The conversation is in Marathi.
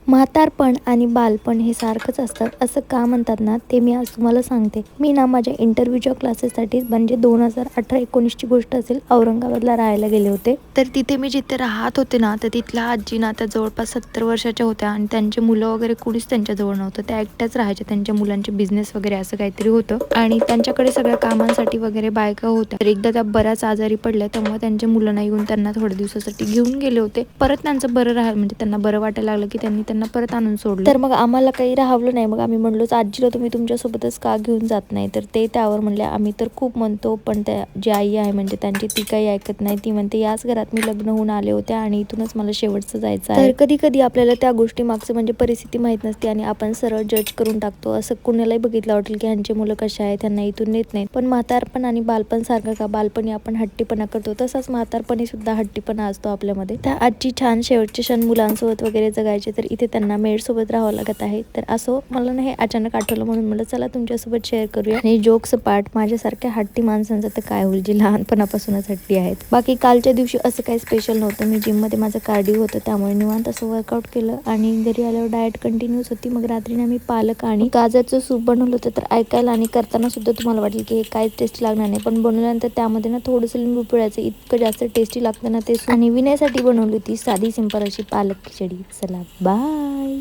म्हातारपण आणि बालपण हे सारखंच असतात असं का म्हणतात ना, ते मी आज तुम्हाला सांगते. मी ना माझ्या इंटरव्ह्यूच्या क्लासेससाठी म्हणजे 2018-19ची गोष्ट असेल, औरंगाबादला राहायला गेले होते. तर तिथे मी जिथे राहत होते ना, तर तिथल्या आजी ना त्या जवळपास 70 वर्षाच्या होत्या आणि त्यांचे मुलं वगैरे कुणीच त्यांच्याजवळ नव्हतं. त्या एकट्याच राहायच्या. त्यांच्या मुलांचे बिझनेस वगैरे असं काहीतरी होतं आणि त्यांच्याकडे सगळ्या कामांसाठी वगैरे बायका होत्या. तर एकदा त्या बऱ्याच आजारी पडल्या, त्यामुळे त्यांच्या मुलांना येऊन त्यांना थोड्या दिवसासाठी घेऊन गेले होते. परत त्यांचं बरं राहिलं, म्हणजे त्यांना बरं वाटायला लागलं की त्यांनी त्यांना परत आणून सोडलं. तर मग आम्हाला काही राहवलं नाही. मग आम्ही म्हणलोच, आजीला तुम्ही तुमच्यासोबतच का घेऊन जात नाही? तर ते त्यावर म्हणले, आम्ही तर खूप म्हणतो, पण त्या जी आई आहे म्हणजे त्यांची ती काही ऐकत नाही. ती म्हणते, याच घरात मी लग्न होऊन आले होते आणि इथूनच मला शेवटचं जायचं आहे. तर कधी कधी आपल्याला त्या गोष्टी मागचं म्हणजे परिस्थिती माहित नसते आणि आपण सरळ जज करून टाकतो. असं कुणालाही बघितलं वाटेल की ह्यांची मुलं कशा आहेत, त्यांना इथून नेत नाहीत. पण म्हातारपण आणि बालपण सारखं का? बालपणी आपण हट्टीपणा करतो, तसाच म्हातारपणी सुद्धा हट्टीपणा असतो आपल्यामध्ये. त्या आजी छान शेवटचे क्षण मुलांसोबत वगैरे जगायचे, तर इथे त्यांना मेड सोबत राहावं लागत आहे. तर असं मला ना हे अचानक आठवलं, म्हणून मला चला तुमच्यासोबत शेअर करूया. आणि जोक्स पार्ट, माझ्यासारख्या हट्टी माणसांचं तर काय होईल, जी लहानपणापासूनच हट्टी आहेत. बाकी कालच्या दिवशी असं काही स्पेशल नव्हतं. मी जिम मध्ये माझं कार्डिओ होतं, त्यामुळे निवांत असं वर्कआउट केलं आणि घरी आल्यावर डाएट कंटिन्यूच होती. मग रात्रीने मी पालक आणि गाजरचं सूप बनवलं होतं. तर ऐकायला आणि करताना सुद्धा तुम्हाला वाटेल की हे काय टेस्टी लागणार नाही, पण बनवल्यानंतर त्यामध्ये ना थोडंसं लिंबू पिळायचं, इतकं जास्त टेस्टी लागतं ना ते सूप. आणि विण्यासाठी बनवली होती साधी सिंपल अशी पालक खिचडी. चला बाय.